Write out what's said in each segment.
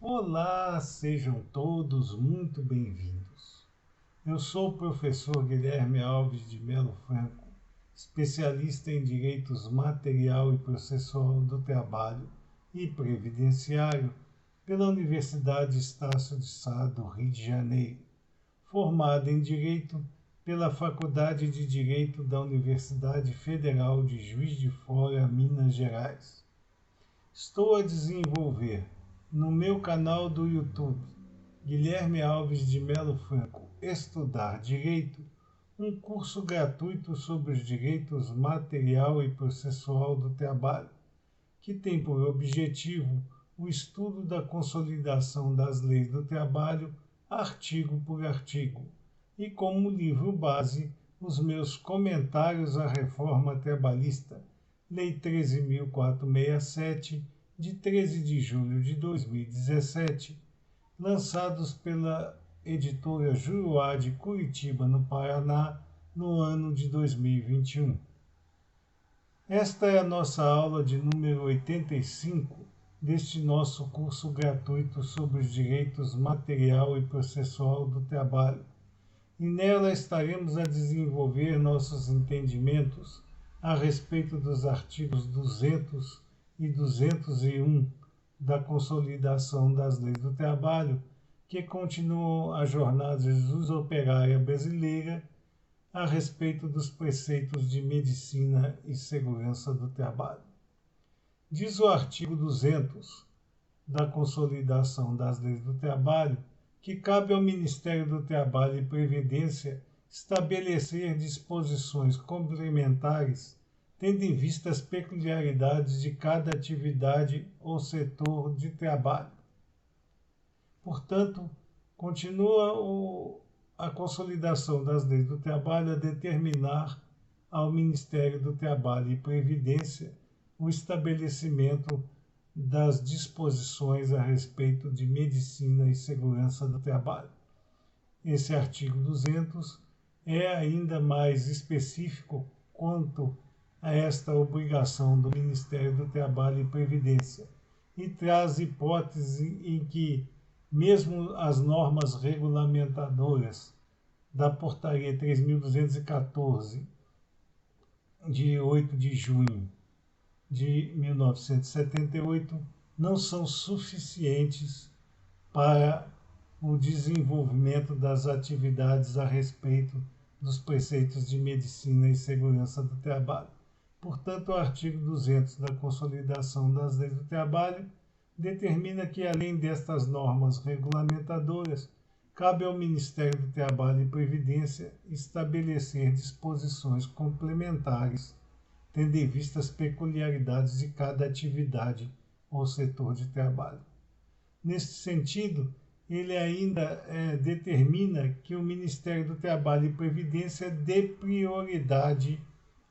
Olá, sejam todos muito bem-vindos. Eu sou o professor Guilherme Alves de Melo Franco, especialista em direitos material e processual do trabalho e previdenciário pela Universidade Estácio de Sá do Rio de Janeiro, formado em Direito pela Faculdade de Direito da Universidade Federal de Juiz de Fora, Minas Gerais. Estou a desenvolver no meu canal do YouTube, Guilherme Alves de Melo Franco, Estudar Direito, um curso gratuito sobre os direitos material e processual do trabalho, que tem por objetivo o estudo da consolidação das leis do trabalho, artigo por artigo, e como livro base, os meus comentários à reforma trabalhista, Lei 13.467, de 13 de julho de 2017, lançados pela editora Juruá de Curitiba, no Paraná, no ano de 2021. Esta é a nossa aula de número 85 deste nosso curso gratuito sobre os direitos material e processual do trabalho. E nela estaremos a desenvolver nossos entendimentos a respeito dos artigos 200 e 201 da Consolidação das Leis do Trabalho, que continuam a jornada de operária brasileira a respeito dos preceitos de medicina e segurança do trabalho. Diz o artigo 200 da Consolidação das Leis do Trabalho que cabe ao Ministério do Trabalho e Previdência estabelecer disposições complementares tendo em vista as peculiaridades de cada atividade ou setor de trabalho. Portanto, continua a consolidação das leis do trabalho a determinar ao Ministério do Trabalho e Previdência o estabelecimento das disposições a respeito de medicina e segurança do trabalho. Esse artigo 200 é ainda mais específico quanto a esta obrigação do Ministério do Trabalho e Previdência e traz hipótese em que mesmo as normas regulamentadoras da Portaria 3.214, de 8 de junho de 1978, não são suficientes para o desenvolvimento das atividades a respeito dos preceitos de medicina e segurança do trabalho. Portanto, o artigo 200 da Consolidação das Leis do Trabalho determina que, além destas normas regulamentadoras, cabe ao Ministério do Trabalho e Previdência estabelecer disposições complementares, tendo em vista as peculiaridades de cada atividade ou setor de trabalho. Neste sentido, ele ainda determina que o Ministério do Trabalho e Previdência dê prioridade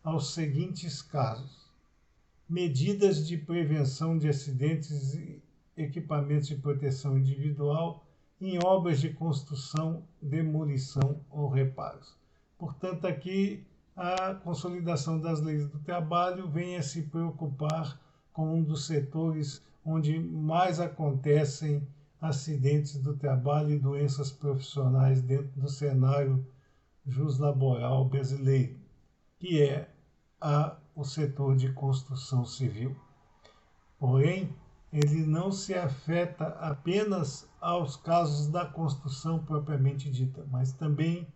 aos seguintes casos: medidas de prevenção de acidentes e equipamentos de proteção individual em obras de construção, demolição ou reparos. Portanto, aqui a consolidação das leis do trabalho vem a se preocupar com um dos setores onde mais acontecem acidentes do trabalho e doenças profissionais dentro do cenário juslaboral brasileiro, que é o setor de construção civil. Porém, ele não se afeta apenas aos casos da construção propriamente dita, mas também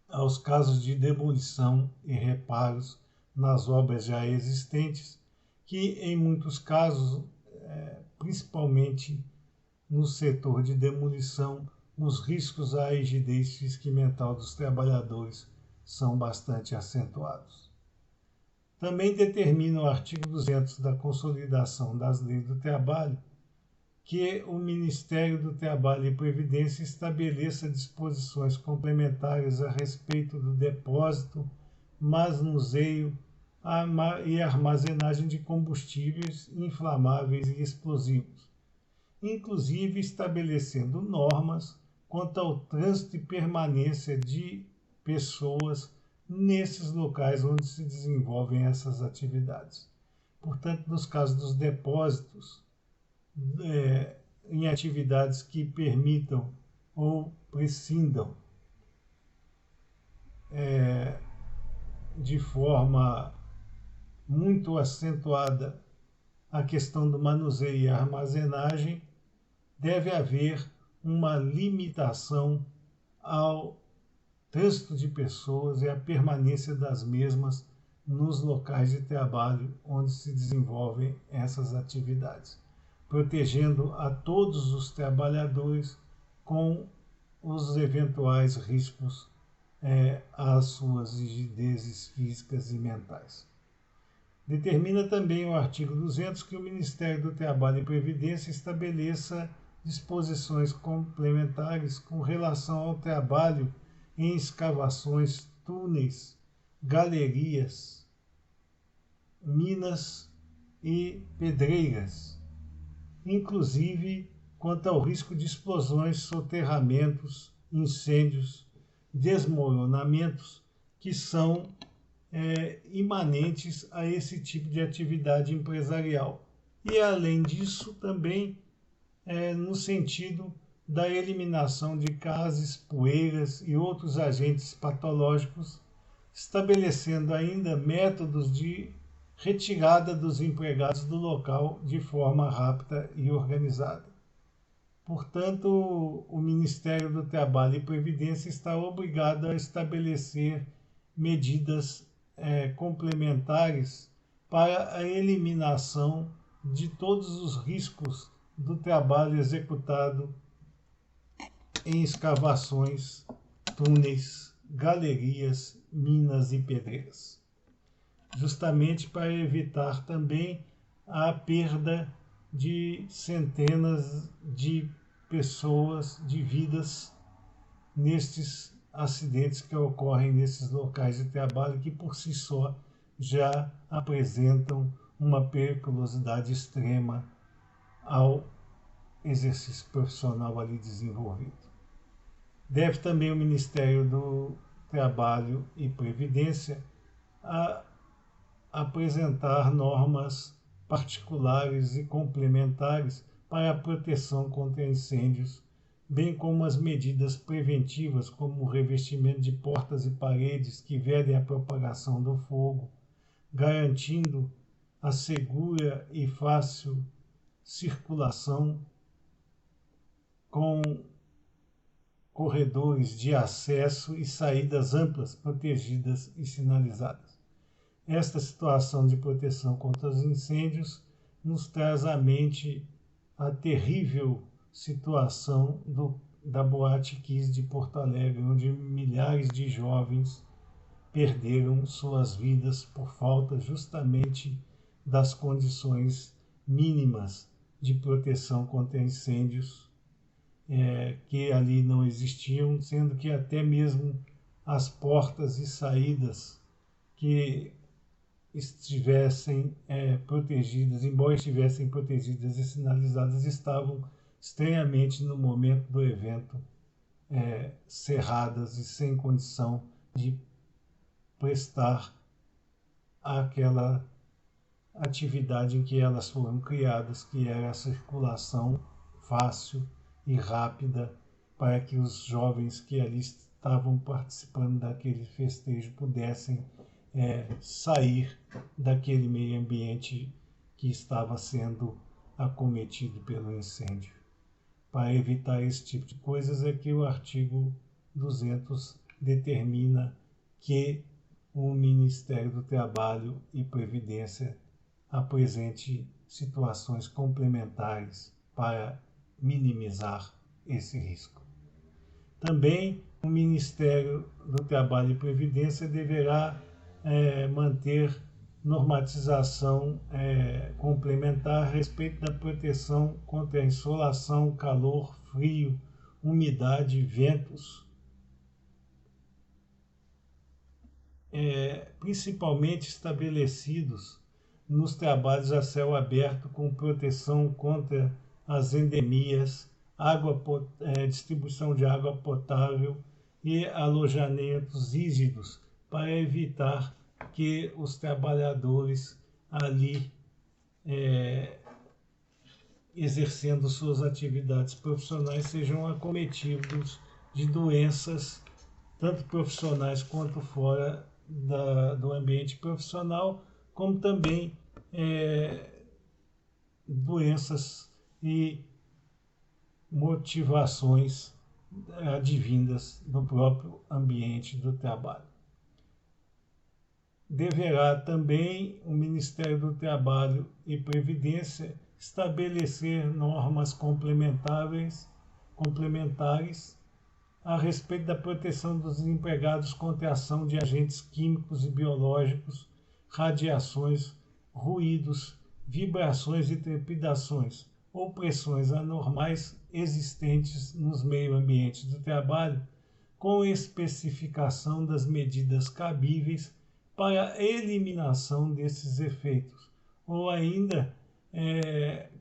aos casos de demolição e reparos nas obras já existentes, que em muitos casos, principalmente no setor de demolição, os riscos à rigidez física e mental dos trabalhadores são bastante acentuados. Também determina o artigo 200 da Consolidação das Leis do Trabalho que o Ministério do Trabalho e Previdência estabeleça disposições complementares a respeito do depósito, manuseio e armazenagem de combustíveis inflamáveis e explosivos, inclusive estabelecendo normas quanto ao trânsito e permanência de pessoas nesses locais onde se desenvolvem essas atividades. Portanto, nos casos dos depósitos, em em atividades que permitam ou prescindam de forma muito acentuada a questão do manuseio e armazenagem, deve haver uma limitação ao trânsito de pessoas e a permanência das mesmas nos locais de trabalho onde se desenvolvem essas atividades, protegendo a todos os trabalhadores com os eventuais riscos às suas rigidezes físicas e mentais. Determina também o artigo 200 que o Ministério do Trabalho e Previdência estabeleça disposições complementares com relação ao trabalho em escavações, túneis, galerias, minas e pedreiras, inclusive quanto ao risco de explosões, soterramentos, incêndios, desmoronamentos que são imanentes a esse tipo de atividade empresarial. E, além disso, também no sentido da eliminação de gases, poeiras e outros agentes patológicos, estabelecendo ainda métodos de retirada dos empregados do local de forma rápida e organizada. Portanto, o Ministério do Trabalho e Previdência está obrigado a estabelecer medidas complementares para a eliminação de todos os riscos do trabalho executado em escavações, túneis, galerias, minas e pedreiras, justamente para evitar também a perda de centenas de pessoas, de vidas, nestes acidentes que ocorrem nesses locais de trabalho, que por si só já apresentam uma periculosidade extrema ao exercício profissional ali desenvolvido. Deve também o Ministério do Trabalho e Previdência apresentar normas particulares e complementares para a proteção contra incêndios, bem como as medidas preventivas, como o revestimento de portas e paredes que vedem a propagação do fogo, garantindo a segura e fácil circulação com corredores de acesso e saídas amplas, protegidas e sinalizadas. Esta situação de proteção contra os incêndios nos traz à mente a terrível situação da Boate Kiss de Porto Alegre, onde milhares de jovens perderam suas vidas por falta justamente das condições mínimas de proteção contra incêndios que ali não existiam, sendo que até mesmo as portas e saídas que estivessem protegidas, embora estivessem protegidas e sinalizadas, estavam estranhamente no momento do evento cerradas e sem condição de prestar aquela atividade em que elas foram criadas, que era a circulação fácil e rápida para que os jovens que ali estavam participando daquele festejo pudessem sair daquele meio ambiente que estava sendo acometido pelo incêndio. Para evitar esse tipo de coisas é que o artigo 200 determina que o Ministério do Trabalho e Previdência apresente situações complementares para minimizar esse risco. Também o Ministério do Trabalho e Previdência deverá manter normatização complementar a respeito da proteção contra a insolação, calor, frio, umidade, ventos, principalmente estabelecidos nos trabalhos a céu aberto, com proteção contra as endemias, distribuição de água potável e alojamentos rígidos, para evitar que os trabalhadores ali exercendo suas atividades profissionais, sejam acometidos de doenças, tanto profissionais quanto fora do ambiente profissional, como também doenças e motivações advindas do próprio ambiente do trabalho. Deverá também o Ministério do Trabalho e Previdência estabelecer normas complementares a respeito da proteção dos empregados contra a ação de agentes químicos e biológicos, radiações, ruídos, vibrações e trepidações ou pressões anormais existentes nos meios ambientes do trabalho, com especificação das medidas cabíveis para a eliminação desses efeitos, ou ainda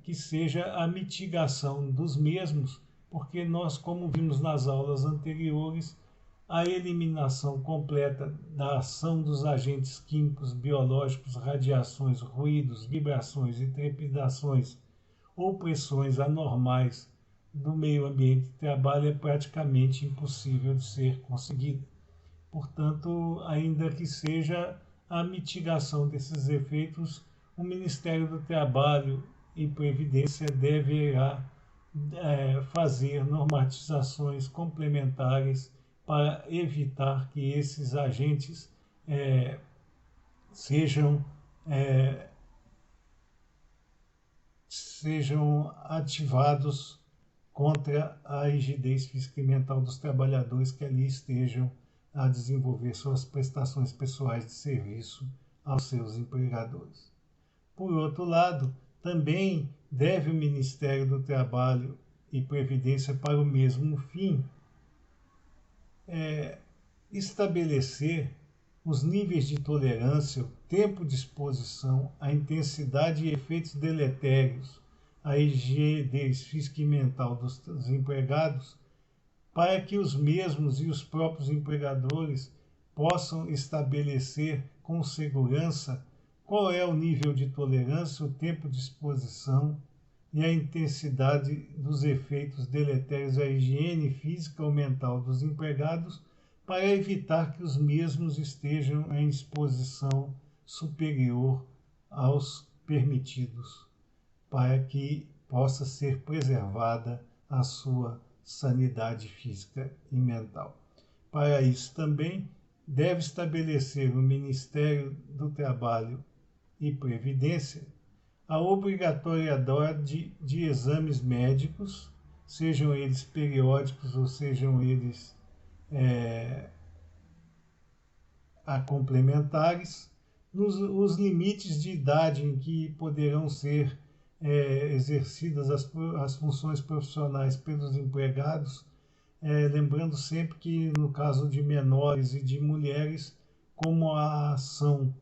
que seja a mitigação dos mesmos, porque nós, como vimos nas aulas anteriores, a eliminação completa da ação dos agentes químicos, biológicos, radiações, ruídos, vibrações e trepidações ou pressões anormais do meio ambiente de trabalho é praticamente impossível de ser conseguida. Portanto, ainda que seja a mitigação desses efeitos, o Ministério do Trabalho e Previdência deverá fazer normatizações complementares para evitar que esses agentes sejam ativados contra a rigidez física e mental dos trabalhadores que ali estejam a desenvolver suas prestações pessoais de serviço aos seus empregadores. Por outro lado, também deve o Ministério do Trabalho e Previdência, para o mesmo fim, estabelecer os níveis de tolerância, o tempo de exposição, a intensidade e efeitos deletérios, a rigidez física e mental dos empregados, para que os mesmos e os próprios empregadores possam estabelecer com segurança qual é o nível de tolerância, o tempo de exposição e a intensidade dos efeitos deletérios à higiene física ou mental dos empregados, para evitar que os mesmos estejam em exposição superior aos permitidos, para que possa ser preservada a sua sanidade física e mental. Para isso também deve estabelecer o Ministério do Trabalho e Previdência a obrigatoriedade de exames médicos, sejam eles periódicos ou sejam eles complementares, os limites de idade em que poderão ser exercidas as funções profissionais pelos empregados, lembrando sempre que no caso de menores e de mulheres, como a ação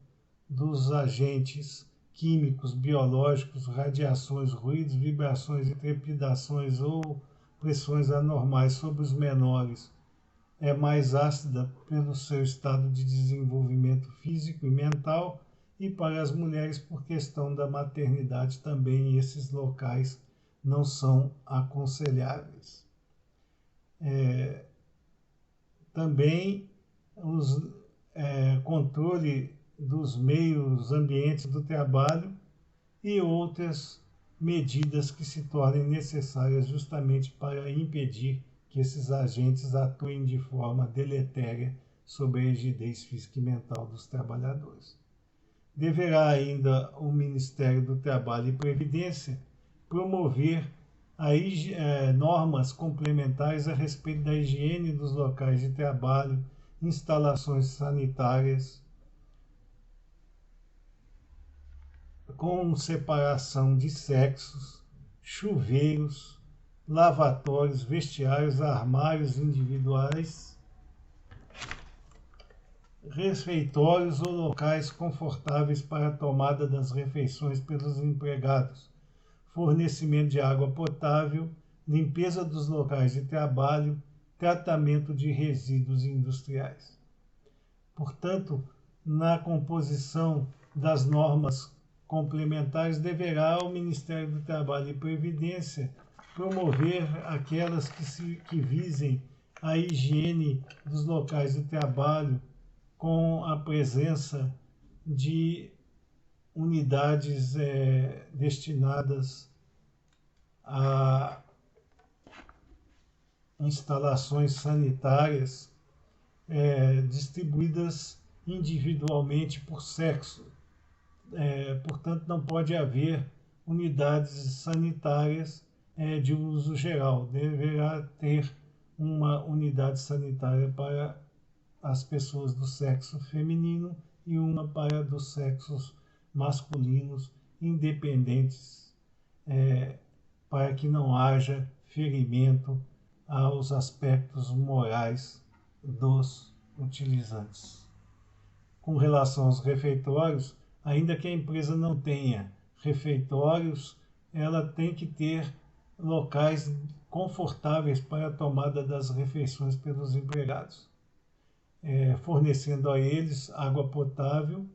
dos agentes químicos, biológicos, radiações, ruídos, vibrações e trepidações ou pressões anormais sobre os menores é mais ácida pelo seu estado de desenvolvimento físico e mental, e para as mulheres, por questão da maternidade, também esses locais não são aconselháveis. Também o controle dos meios ambientes do trabalho e outras medidas que se tornem necessárias justamente para impedir que esses agentes atuem de forma deletéria sobre a rigidez física e mental dos trabalhadores. Deverá ainda o Ministério do Trabalho e Previdência promover normas complementares a respeito da higiene dos locais de trabalho, instalações sanitárias, com separação de sexos, chuveiros, lavatórios, vestiários, armários individuais, refeitórios ou locais confortáveis para a tomada das refeições pelos empregados, fornecimento de água potável, limpeza dos locais de trabalho, tratamento de resíduos industriais. Portanto, na composição das normas complementares, deverá o Ministério do Trabalho e Previdência promover aquelas que visem a higiene dos locais de trabalho com a presença de unidades destinadas a instalações sanitárias distribuídas individualmente por sexo. Portanto, não pode haver unidades sanitárias de uso geral. Deverá ter uma unidade sanitária para as pessoas do sexo feminino e uma para dos sexos masculinos, independentes, para que não haja ferimento aos aspectos morais dos utilizantes. Com relação aos refeitórios, ainda que a empresa não tenha refeitórios, ela tem que ter locais confortáveis para a tomada das refeições pelos empregados, fornecendo a eles água potável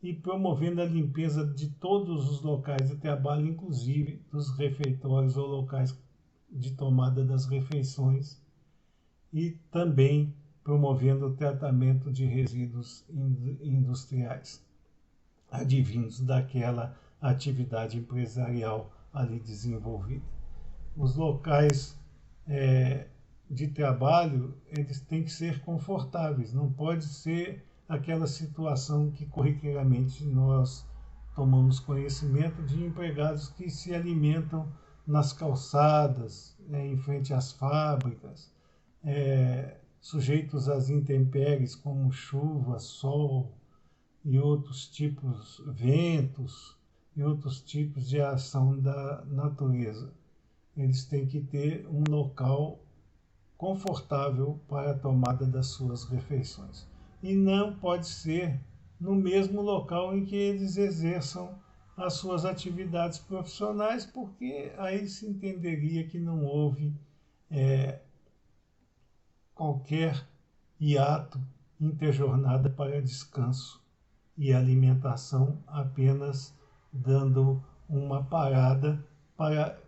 e promovendo a limpeza de todos os locais de trabalho, inclusive dos refeitórios ou locais de tomada das refeições, e também promovendo o tratamento de resíduos industriais advindos daquela atividade empresarial ali desenvolvida. Os locais de trabalho, eles têm que ser confortáveis, não pode ser aquela situação que corriqueiramente nós tomamos conhecimento de empregados que se alimentam nas calçadas, em frente às fábricas, sujeitos às intempéries como chuva, sol e outros tipos, ventos e outros tipos de ação da natureza. Eles têm que ter um local confortável para a tomada das suas refeições. E não pode ser no mesmo local em que eles exerçam as suas atividades profissionais, porque aí se entenderia que não houve qualquer hiato interjornada para descanso e alimentação, apenas dando uma parada para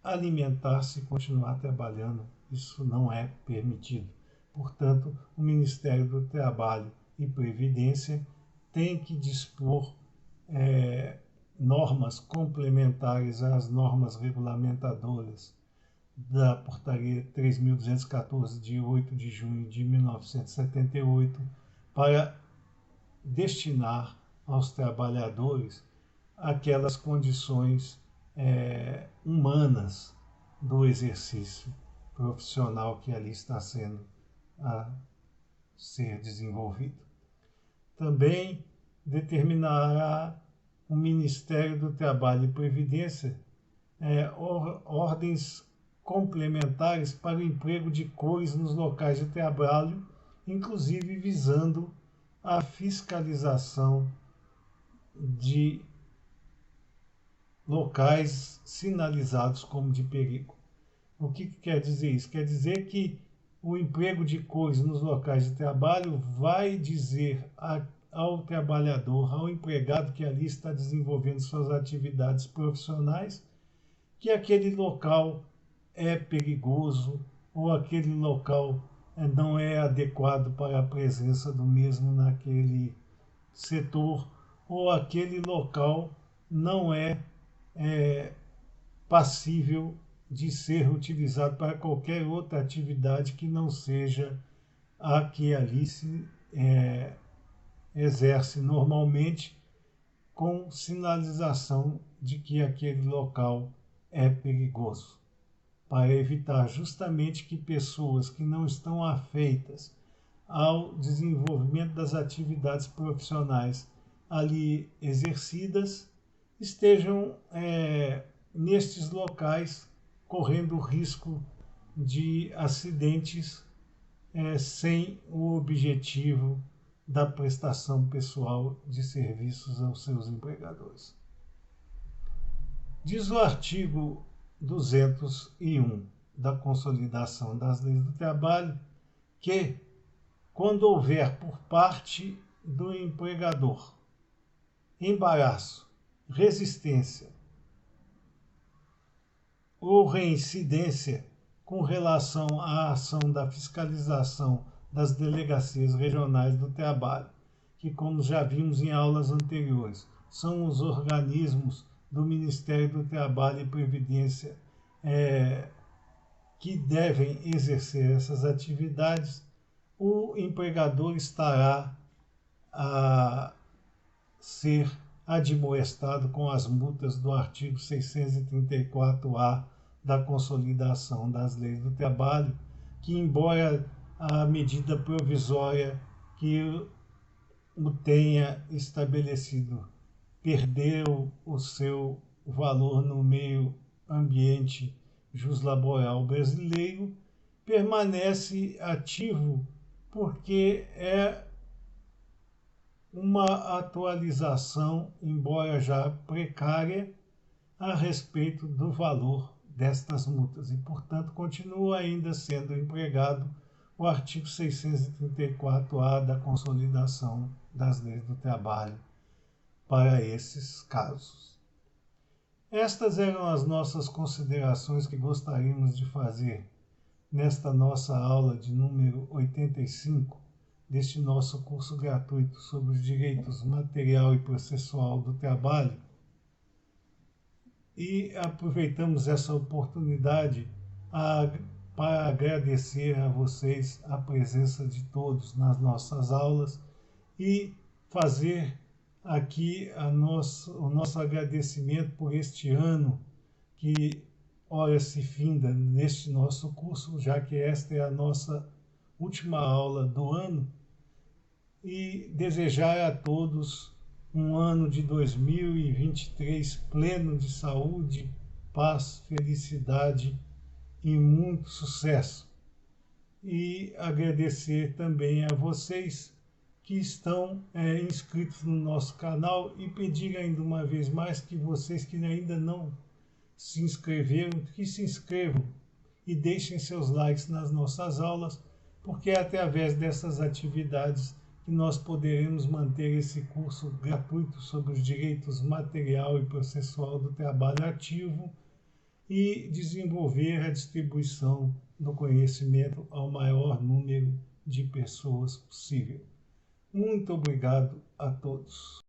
alimentar-se e continuar trabalhando. Isso não é permitido. Portanto, o Ministério do Trabalho e Previdência tem que dispor normas complementares às normas regulamentadoras da Portaria 3.214, de 8 de junho de 1978, para destinar aos trabalhadores aquelas condições humanas do exercício profissional que ali está sendo a ser desenvolvido. Também determinará o Ministério do Trabalho e Previdência ordens complementares para o emprego de cores nos locais de trabalho, inclusive visando a fiscalização de locais sinalizados como de perigo. O que quer dizer isso? Quer dizer que o emprego de cores nos locais de trabalho vai dizer ao trabalhador, ao empregado que ali está desenvolvendo suas atividades profissionais, que aquele local é perigoso ou aquele local não é adequado para a presença do mesmo naquele setor, ou aquele local não é passível de ser utilizado para qualquer outra atividade que não seja a que ali se exerce normalmente, com sinalização de que aquele local é perigoso, para evitar justamente que pessoas que não estão afeitas ao desenvolvimento das atividades profissionais ali exercidas estejam nestes locais correndo risco de acidentes sem o objetivo da prestação pessoal de serviços aos seus empregadores. Diz o artigo 201 da Consolidação das Leis do Trabalho que, quando houver por parte do empregador embaraço resistência ou reincidência com relação à ação da fiscalização das delegacias regionais do trabalho, que, como já vimos em aulas anteriores, são os organismos do Ministério do Trabalho e Previdência que devem exercer essas atividades. O empregador estará a ser admoestado com as multas do artigo 634-A da Consolidação das Leis do Trabalho, que, embora a medida provisória que o tenha estabelecido perdeu o seu valor no meio ambiente juslaboral brasileiro, permanece ativo porque é uma atualização, embora já precária, a respeito do valor destas multas e, portanto, continua ainda sendo empregado o artigo 634-A da Consolidação das Leis do Trabalho para esses casos. Estas eram as nossas considerações que gostaríamos de fazer nesta nossa aula de número 85 deste nosso curso gratuito sobre os direitos material e processual do trabalho. E aproveitamos essa oportunidade para agradecer a vocês a presença de todos nas nossas aulas e fazer aqui o nosso agradecimento por este ano que ora se finda neste nosso curso, já que esta é a nossa última aula do ano, e desejar a todos um ano de 2023 pleno de saúde, paz, felicidade e muito sucesso. E agradecer também a vocês que estão inscritos no nosso canal e pedir ainda uma vez mais que vocês que ainda não se inscreveram, que se inscrevam e deixem seus likes nas nossas aulas, porque é através dessas atividades que nós poderemos manter esse curso gratuito sobre os direitos material e processual do trabalho ativo e desenvolver a distribuição do conhecimento ao maior número de pessoas possível. Muito obrigado a todos.